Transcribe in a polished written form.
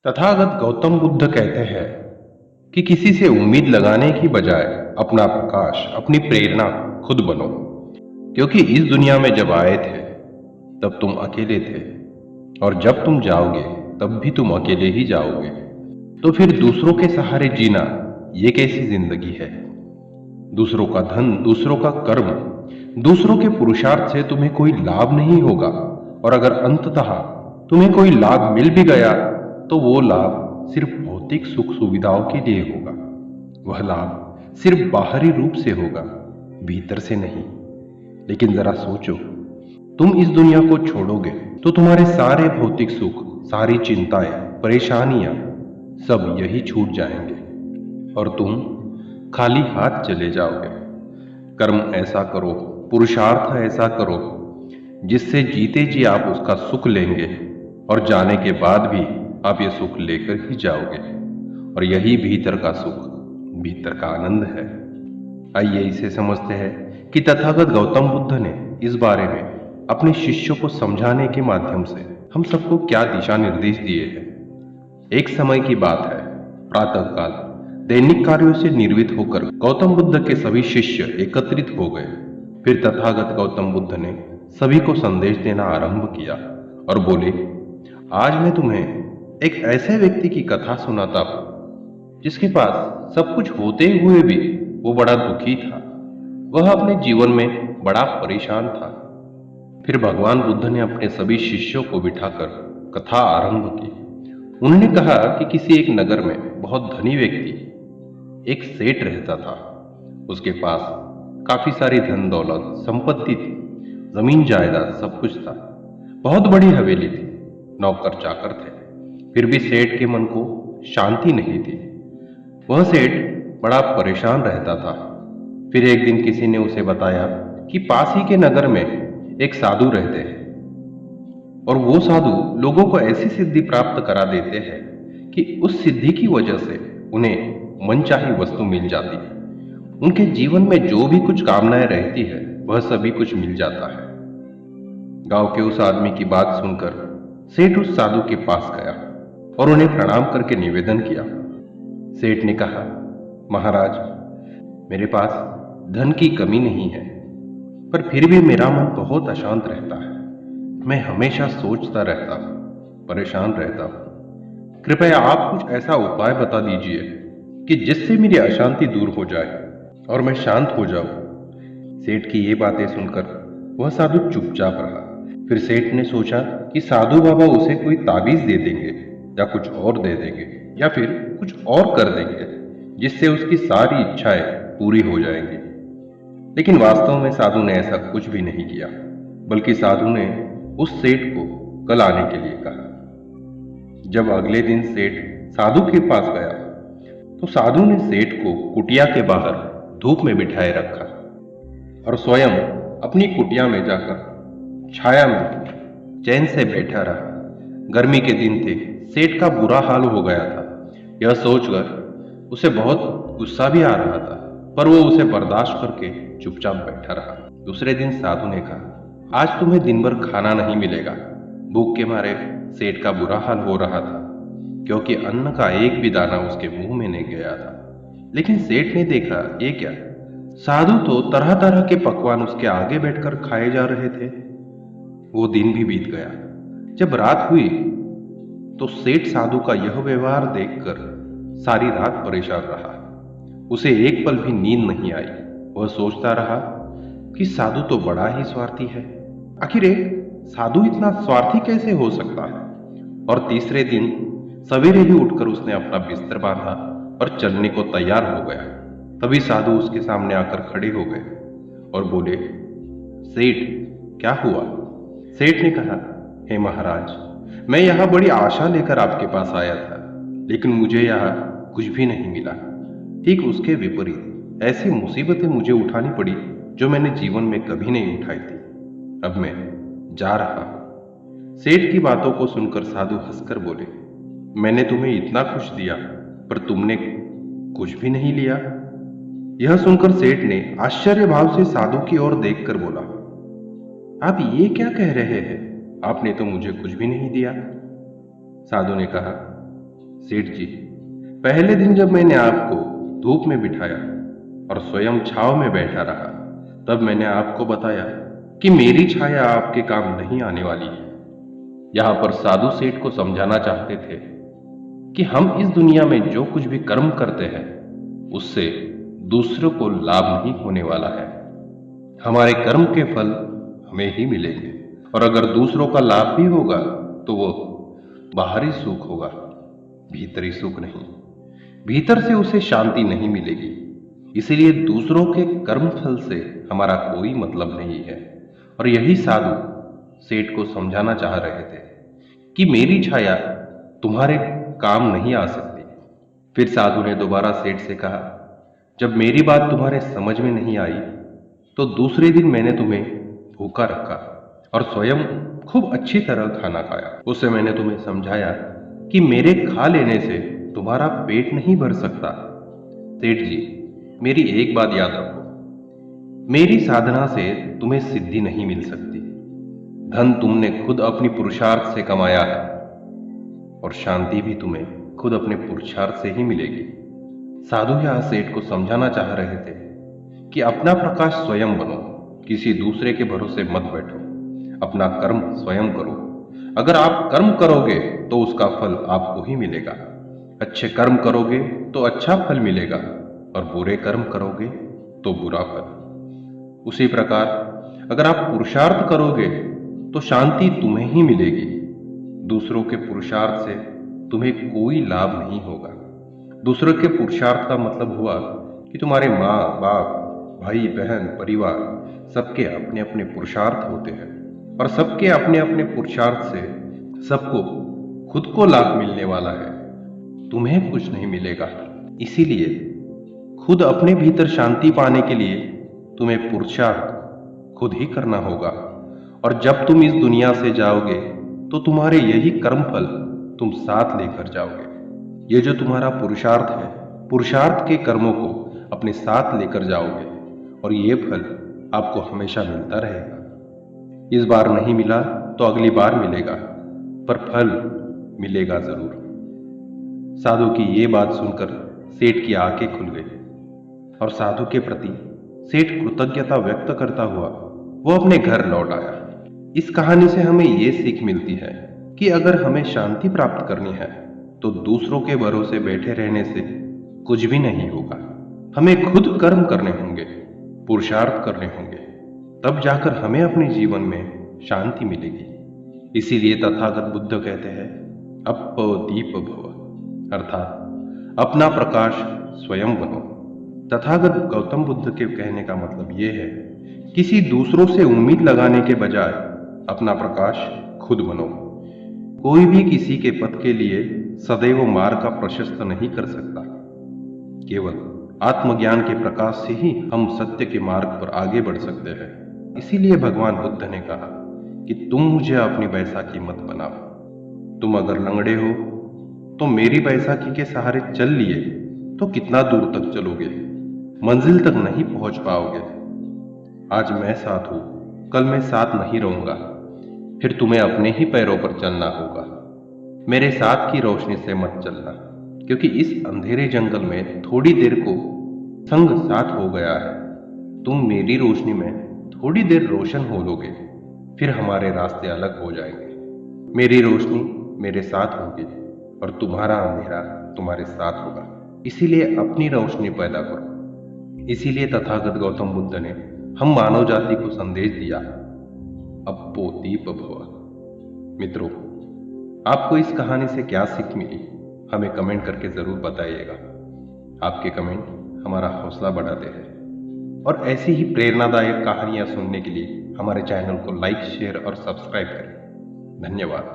तथागत गौतम बुद्ध कहते हैं कि किसी से उम्मीद लगाने की बजाय अपना प्रकाश, अपनी प्रेरणा खुद बनो। क्योंकि इस दुनिया में जब आए थे तब तुम अकेले थे, और जब तुम जाओगे तब भी तुम अकेले ही जाओगे। तो फिर दूसरों के सहारे जीना ये कैसी जिंदगी है? दूसरों का धन, दूसरों का कर्म, दूसरों के पुरुषार्थ से तुम्हें कोई लाभ नहीं होगा। और अगर अंततः तुम्हें कोई लाभ मिल भी गया तो वो लाभ सिर्फ भौतिक सुख सुविधाओं के लिए होगा। वह लाभ सिर्फ बाहरी रूप से होगा, भीतर से नहीं। लेकिन जरा सोचो, तुम इस दुनिया को छोड़ोगे तो तुम्हारे सारे भौतिक सुख, सारी चिंताएं, परेशानियां सब यही छूट जाएंगे और तुम खाली हाथ चले जाओगे। कर्म ऐसा करो, पुरुषार्थ ऐसा करो जिससे जीते जी आप उसका सुख लेंगे, और जाने के बाद भी आप ये सुख लेकर ही जाओगे। और यही भीतर का सुख, भीतर का आनंद है। आइए इसे समझते हैं कि तथागत गौतम बुद्ध ने इस बारे में अपने शिष्यों को समझाने के माध्यम से हम सबको क्या दिशा निर्देश दिए हैं। एक समय की बात है, प्रातःकाल दैनिक कार्यों से निर्वित होकर गौतम बुद्ध के सभी शिष्य एकत्रित हो गए। फिर तथागत गौतम बुद्ध ने सभी को संदेश देना आरंभ किया और बोले, आज मैं तुम्हें एक ऐसे व्यक्ति की कथा सुनाता हूं जिसके पास सब कुछ होते हुए भी वो बड़ा दुखी था। वह अपने जीवन में बड़ा परेशान था। फिर भगवान बुद्ध ने अपने सभी शिष्यों को बिठाकर कथा आरंभ की। उन्होंने कहा कि किसी एक नगर में बहुत धनी व्यक्ति, एक सेठ रहता था। उसके पास काफी सारी धन दौलत, संपत्ति थी, जमीन जायदाद सब कुछ था। बहुत बड़ी हवेली थी, नौकर चाकर थे। फिर भी सेठ के मन को शांति नहीं थी। वह सेठ बड़ा परेशान रहता था। फिर एक दिन किसी ने उसे बताया कि पास ही के नगर में एक साधु रहते हैं, और वो साधु लोगों को ऐसी सिद्धि प्राप्त करा देते हैं कि उस सिद्धि की वजह से उन्हें मनचाही वस्तु मिल जाती है। उनके जीवन में जो भी कुछ कामनाएं रहती है वह सभी कुछ मिल जाता है। गांव के उस आदमी की बात सुनकर सेठ उस साधु के पास गया और उन्हें प्रणाम करके निवेदन किया। सेठ ने कहा, महाराज, मेरे पास धन की कमी नहीं है, पर फिर भी मेरा मन बहुत अशांत रहता है। मैं हमेशा सोचता रहता हूं, परेशान रहता हूं। कृपया आप कुछ ऐसा उपाय बता दीजिए कि जिससे मेरी अशांति दूर हो जाए और मैं शांत हो जाऊं। सेठ की ये बातें सुनकर वह साधु चुपचाप रहा। फिर सेठ ने सोचा कि साधु बाबा उसे कोई ताबीज दे देंगे, या कुछ और दे देंगे, या फिर कुछ और कर देंगे जिससे उसकी सारी इच्छाएं पूरी हो जाएंगी। लेकिन वास्तव में साधु ने ऐसा कुछ भी नहीं किया, बल्कि साधु ने उस सेठ को कल आने के लिए कहा। जब अगले दिन सेठ साधु के पास गया तो साधु ने सेठ को कुटिया के बाहर धूप में बिठाए रखा और स्वयं अपनी कुटिया में जाकर छाया में चैन से बैठा रहा। गर्मी के दिन थे, सेठ का बुरा हाल हो गया था। यह सोचकर उसे बहुत गुस्सा भी आ रहा था, पर वो उसे बर्दाश्त करके चुपचाप बैठा रहा। दूसरे दिन साधु ने कहा, आज तुम्हें दिन भर खाना नहीं मिलेगा। भूख के मारे सेठ का बुरा हाल हो रहा था, क्योंकि अन्न का एक भी दाना उसके मुंह में नहीं गया था। लेकिन सेठ ने देखा, ये क्या, साधु तो तरह तरह के पकवान उसके आगे बैठकर खाए जा रहे थे। वो दिन भी बीत गया। जब रात हुई तो सेठ साधु का यह व्यवहार देखकर सारी रात परेशान रहा। उसे एक पल भी नींद नहीं आई। वह सोचता रहा कि साधु तो बड़ा ही स्वार्थी है। आखिर एक साधु इतना स्वार्थी कैसे हो सकता है? और तीसरे दिन सवेरे ही उठकर उसने अपना बिस्तर बांधा और चलने को तैयार हो गया। तभी साधु उसके सामने आकर खड़े हो गए और बोले, सेठ, क्या हुआ? सेठ ने कहा, हे महाराज, मैं यहाँ बड़ी आशा लेकर आपके पास आया था, लेकिन मुझे यहाँ कुछ भी नहीं मिला। ठीक उसके विपरीत ऐसी मुसीबतें मुझे उठानी पड़ी जो मैंने जीवन में कभी नहीं उठाई थी। अब मैं जा रहा हूं। सेठ की बातों को सुनकर साधु हंसकर बोले, मैंने तुम्हें इतना कुछ दिया, पर तुमने कुछ भी नहीं लिया। यह सुनकर सेठ ने आश्चर्य भाव से साधु की ओर देखकर बोला, आप ये क्या कह रहे हैं? आपने तो मुझे कुछ भी नहीं दिया। साधु ने कहा, सेठ जी, पहले दिन जब मैंने आपको धूप में बिठाया और स्वयं छांव में बैठा रहा, तब मैंने आपको बताया कि मेरी छाया आपके काम नहीं आने वाली है। यहाँ पर साधु सेठ को समझाना चाहते थे कि हम इस दुनिया में जो कुछ भी कर्म करते हैं, उससे दूसरों को लाभ नहीं होने वाला है। हमारे कर्म के फल हमें ही मिलेंगे, और अगर दूसरों का लाभ भी होगा तो वो बाहरी सुख होगा, भीतरी सुख नहीं। भीतर से उसे शांति नहीं मिलेगी। इसीलिए दूसरों के कर्म फल से हमारा कोई मतलब नहीं है। और यही साधु सेठ को समझाना चाह रहे थे कि मेरी छाया तुम्हारे काम नहीं आ सकती। फिर साधु ने दोबारा सेठ से कहा, जब मेरी बात तुम्हारे समझ में नहीं आई तो दूसरे दिन मैंने तुम्हें भूखा रखा और स्वयं खूब अच्छी तरह खाना खाया। उससे मैंने तुम्हें समझाया कि मेरे खा लेने से तुम्हारा पेट नहीं भर सकता। सेठ जी, मेरी एक बात याद रखो, मेरी साधना से तुम्हें सिद्धि नहीं मिल सकती। धन तुमने खुद अपनी पुरुषार्थ से कमाया है, और शांति भी तुम्हें खुद अपने पुरुषार्थ से ही मिलेगी। साधु यह सेठ को समझाना चाह रहे थे कि अपना प्रकाश स्वयं बनो, किसी दूसरे के भरोसे मत बैठो, अपना कर्म स्वयं करो। अगर आप कर्म करोगे तो उसका फल आपको ही मिलेगा। अच्छे कर्म करोगे तो अच्छा फल मिलेगा, और बुरे कर्म करोगे तो बुरा फल। उसी प्रकार अगर आप पुरुषार्थ करोगे तो शांति तुम्हें ही मिलेगी। दूसरों के पुरुषार्थ से तुम्हें कोई लाभ नहीं होगा। दूसरों के पुरुषार्थ का मतलब हुआ कि तुम्हारे माँ बाप, भाई बहन, परिवार, सबके अपने अपने पुरुषार्थ होते हैं, और सबके अपने अपने पुरुषार्थ से सबको खुद को लाभ मिलने वाला है, तुम्हें कुछ नहीं मिलेगा। इसीलिए खुद अपने भीतर शांति पाने के लिए तुम्हें पुरुषार्थ खुद ही करना होगा। और जब तुम इस दुनिया से जाओगे तो तुम्हारे यही कर्म फल तुम साथ लेकर जाओगे। ये जो तुम्हारा पुरुषार्थ है, पुरुषार्थ के कर्मों को अपने साथ लेकर जाओगे, और ये फल आपको हमेशा मिलता रहेगा। इस बार नहीं मिला तो अगली बार मिलेगा, पर फल मिलेगा जरूर। साधु की ये बात सुनकर सेठ की आंखें खुल गई, और साधु के प्रति सेठ कृतज्ञता व्यक्त करता हुआ वो अपने घर लौट आया। इस कहानी से हमें ये सीख मिलती है कि अगर हमें शांति प्राप्त करनी है तो दूसरों के भरोसे बैठे रहने से कुछ भी नहीं होगा। हमें खुद कर्म करने होंगे, पुरुषार्थ करने होंगे, तब जाकर हमें अपने जीवन में शांति मिलेगी। इसीलिए तथागत बुद्ध कहते हैं, अप्पदीप भव, अर्थात अपना प्रकाश स्वयं बनो। तथागत गौतम बुद्ध के कहने का मतलब यह है, किसी दूसरों से उम्मीद लगाने के बजाय अपना प्रकाश खुद बनो। कोई भी किसी के पथ के लिए सदैव मार्ग का प्रशस्त नहीं कर सकता। केवल आत्मज्ञान के प्रकाश से ही हम सत्य के मार्ग पर आगे बढ़ सकते हैं। इसीलिए भगवान बुद्ध ने कहा कि तुम मुझे अपनी बैसाखी मत बनाओ। तुम अगर लंगड़े हो तो मेरी बैसाखी के सहारे चल लिए तो कितना दूर तक चलोगे, मंजिल तक नहीं पहुंच पाओगे। आज मैं साथ हूं, कल मैं साथ नहीं रहूंगा, फिर तुम्हें अपने ही पैरों पर चलना होगा। मेरे साथ की रोशनी से मत चलना, क्योंकि इस अंधेरे जंगल में थोड़ी देर को संग साथ हो गया है। तुम मेरी रोशनी में थोड़ी देर रोशन हो लोगे, फिर हमारे रास्ते अलग हो जाएंगे। मेरी रोशनी मेरे साथ होगी और तुम्हारा अंधेरा तुम्हारे साथ होगा। इसीलिए अपनी रोशनी पैदा करो। इसीलिए तथागत गौतम बुद्ध ने हम मानव जाति को संदेश दिया, अप्पो दीप भव। मित्रों, आपको इस कहानी से क्या सीख मिली, हमें कमेंट करके जरूर बताइएगा। आपके कमेंट हमारा हौसला बढ़ाते हैं, और ऐसी ही प्रेरणादायक कहानियां सुनने के लिए हमारे चैनल को लाइक, शेयर और सब्सक्राइब करें। धन्यवाद।